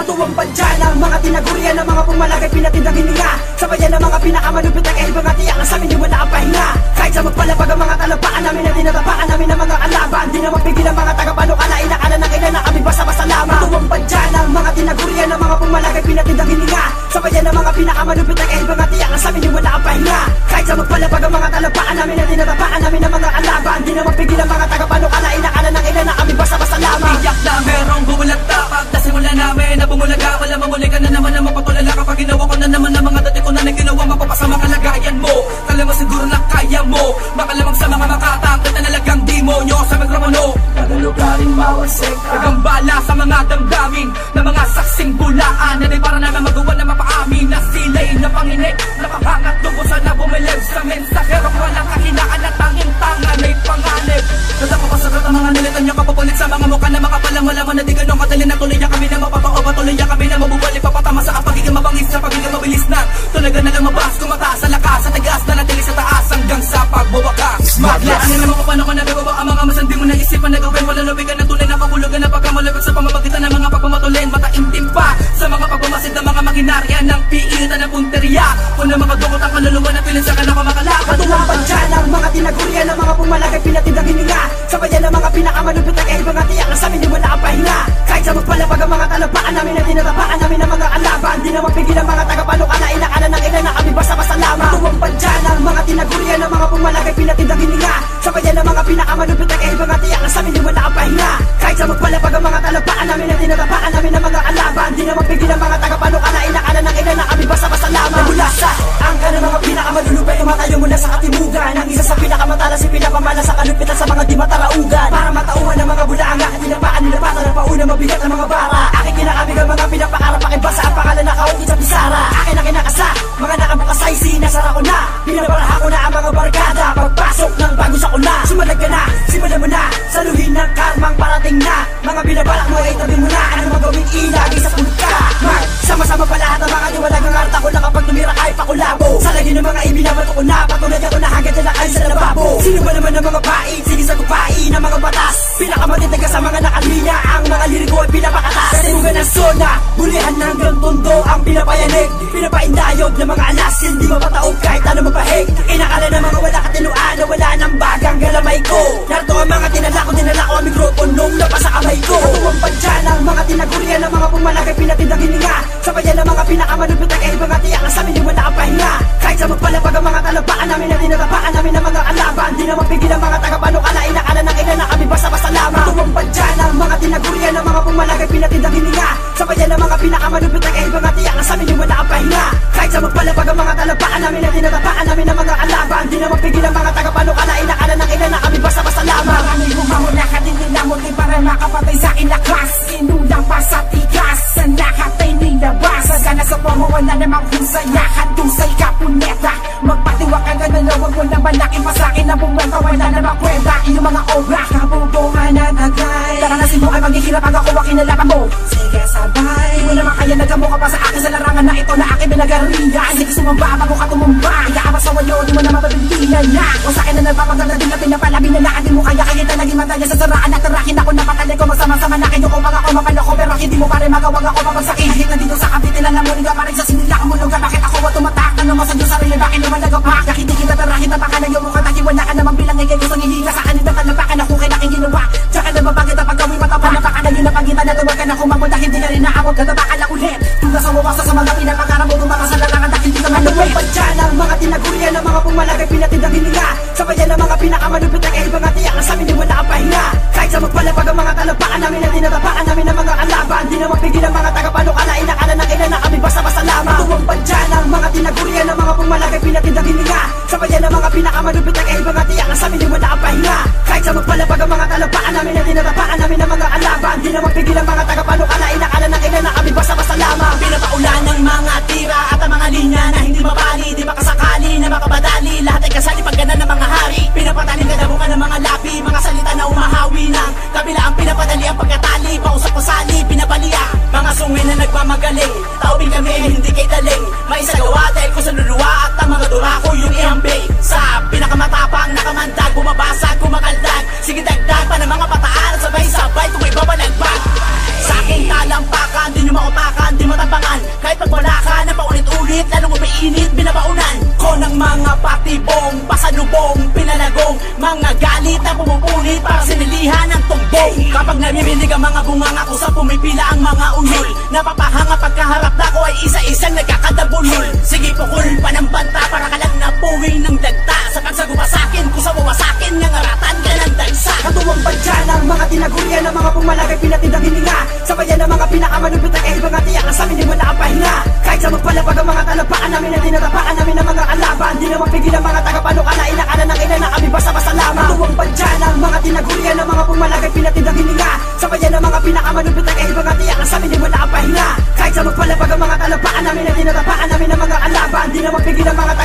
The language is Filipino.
Katuwang padya ng mga tinagurian ng mga pumalagay pinatindang hininga. Sabayan ng mga pinakamalupit na kahibang at iyak na sa amin di wala ang pahinga. Kahit sa magpalapag ang mga talampaan namin na tinatapaan namin ng mga kalaban, di na magpigil ang mga tagapanukalain, akala ng ilan na kami basta-basta lamang. Katuwang padya ng mga tinagurian ng mga pumalagay pinatindang hininga. Sabayan ng mga pinakamalupit na kahibang at iyak na sa amin di wala ang pahinga. Kahit sa magpalapag ang mga talampaan namin na tinatapaan namin ng mga kalaban, di na magpigil ang mga tagapanukalain, akala ng ilan na kami basta-basta lamang. Iyak na merong bumulat tapag na simula namin na bumulaga. Wala mamuli ka na naman na mapatulala kapag ginawa ko na naman ang mga dati ko na ginawa. Mapapasa mga kalagayan mo, kala mo siguro na kaya mo. Makalamang sa mga makatang at nalagang demonyo sa magramano. Kada lugaring mawasik ka, nagambala sa mga damdamin na mga saksing bulaan na di para naman magawa na mapaamin na sila'y napanginig, napapangat lubusan na bumilib sa mensahero. Walang kahinaan at tanging tangan ay panganib. Nadapapasagat ang mga nilitan niya kapapulit sa mga mukha na makapalang malaman na di ganong katali na tuloy niya kami na mapapao. Patuloy niya kami na mabubuali papatama sa pagiging mabangis sa pagiging mabilis na tunagan na lumabas, kumataas sa lakas sa tagas na natili sa taas hanggang sa pagbuwakas. Maglaan na naman kung paano ka nagawa ang mga masandi mo na isipan na gawin. Wala lubigan na tunay na pabulugan na pagkamalabag sa pamamagitan ng mga pagpamatulin. Mataimtim pa sa mga pagmamasid ng mga makinarya ng piitan ng punteriya. Kung na makadukot ang kaluluwa na pilin sa kanang makalakad. Katuwang padya ng mga tinagurian ng mga pumalagay pinatindang hininga. Sabayan ng mga pinakamalupit na kahibang at iyak na sa amin di wala ang pahinga. Kahit sa magpalapag ang mga talampaan namin na tinatapaan namin ng mga kalaban, di na magpigil ang mga tagapanukalain, akala ng ilan na kami basta-basta lamang. Katuwang padya ng mga tinagurian ng mga pumalagay pinatindang hininga. Sabayan ng mga pinakamalupit na kahibang at iyak na sa amin di wala ang pahinga. Kahit sa magpalapag ang mga talampaan namin na tinatapaan namin ng mga kalaban, di na magpigil ang mga tagapanukalain, akala ng ilan na kami basta-basta lamang. Mula sa angka ng mga pinakamalulupay, tumatayo mula sa katimugan. Ang isa sa pinakamatalas ay pinapamala sa kalupitan sa mga di mataraugan. Para matauhan ng mga bulanga at tinapaan nila pata ng pauna mabigat ng mga bara. Aking kinakabig ang mga pinapakarap, pakibasa ang pangalan na kaungkit sa pisara. Akin ang kinakasa, mga nakabukasay, sinasara ko na. Pinabaraha ko na ang mga barkada. Pagpasok ng bago sa kuna, sumalag ka na, simulan mo na. Saluhin ng karmang parating na. Mga binabalak mo ay tabi mo na. Anong magawing ilagay sa pulot ka? Sama-sama pa lahat ng mga diwalag ng arta ko na kapag tumira ay pakulabo. Sa lagi ng mga ibinabato ko na, patulad ako na hagad na kayo sa lababo. Sino ba naman ang mga pait? Sige sa kupain ng mga batas. Pinakamatitag sa mga nakalinya, ang mga liriko ay pinapakatas. Katimugan ng zona, bulihan hanggang tondo ang pinapayanig. Pinapaindayog ng mga alas, hindi mapataog kahit ano mapahig. Inakala ng mga wala katinuan na wala ng bagang galamay ko. Narito ang mga dinala ko ang mikroponong labas sa kamay ko. Katuwang padya ng mga tinagurian ng mga pumalagay pinatindang hininga. Sabayan ng mga pinakamalupit na kahibang at iyak na sa amin di wala ang pahinga. Kahit sa magpalapag ang mga talampaan namin na tinatapaan namin ng mga kalaban, di na magpigil ang mga tagapanukalain, akala ng ilan na kami basta-basta lamang. Katuwang padya ng mga tinagurian ng mga pumalagay pinatindang hininga. Sabayan ng mga pinakamalupit na kahibang at iyak na sa amin di wala ang pahinga. Kahit sa magpalapag ang mga talampaan namin na tinatapaan namin ng mga kalaban, di na magpigil ang mga tagapanukalain, akala ng ilan na kami basta-basta lamang. Maraming humamon na kadinilamon din para makapatay sa inakas. Inulang pa sa tigas, sa lahat ay nilabas. Sana sa pamawala namang husayahan, tusay ka puneta. Magpatiwak ka ganun, huwag mo na malaking pasakin na bumwenta, wala namang kwenta. Iyong mga obra, kabubuhan na tagay. Tara na sibo ay maghihirap pag ako kinalaban mo. Sige sabay, di mo naman kaya nagamo ka pa sa akin sa larangan na ito na aking binagarihan. Sige sumamba bago ka tumumba, ikaabas sa wayo, di mo na mapabilinan na. O sa akin na nagpapaganda din na pinapalabi na di mo kaya kahit na naging mataya sa saraan at tarakin ako napatali ko magsama-sama na kayo ko mga ko mapaloko pero hindi mo pa rin magawag ako mapagsakin. Kahit nandito sa kapitin na namunin ka pa rin sa sinila ka mulog ka. Bakit ako wa tumatak na naman sa Diyos sarili bakit naman nagapak? Kahit hindi kita tarahin na baka na yung mukha takiwan na ka naman bilang ngayon gusto ngihiga sa kanila talampakan ako kay naking ginawa. Tsaka na babagit ang paggawin matapang na baka na yun na pagitan na tuwag ka na kumabot dahil hindi na rin naabot na tabakan na ulit. Tula sa wawasa sa mga pinapagkarap mo tumaka sa larangan dahil hindi naman Katuwang padya ng mga tinagurian ng mga pumalagay pinatindang hininga. Sabayan ng mga pinakamalupit na kahibang at iyak na sa amin di wala ang pahinga. Kahit sa magpalapag ang mga talampaan namin na tinatapaan namin ng mga kalaban, di na magpigil ang mga tagapanukalain, akala ng ilan na kami basta-basta lamang. Katuwang padya ng mga tinagurian ng mga pumalagay pinatindang hininga. Sabayan ng mga pinakamalupit na kahibang at iyak na sa amin di wala ang pahinga. Kahit sa magpalapag ang mga talampaan namin na tinatapaan namin ng mga kalaban, di na magpigil ang mga tagapanukalain, akala ng ilan na kami basta-basta lamang. Pinapaulan ng mga tira at ang mga linya na hindi mabali, di makasakali na makabadali. Lahat ay kasali paggana ng mga hari. Pinapataling kadabukan ng mga lapi, mga salita na umahawi ng kabila ang pinapadali ang pagkatali. Pausap-usali, pinabaliya, mga sungay na nagmamagali. Di na mapigil ang mga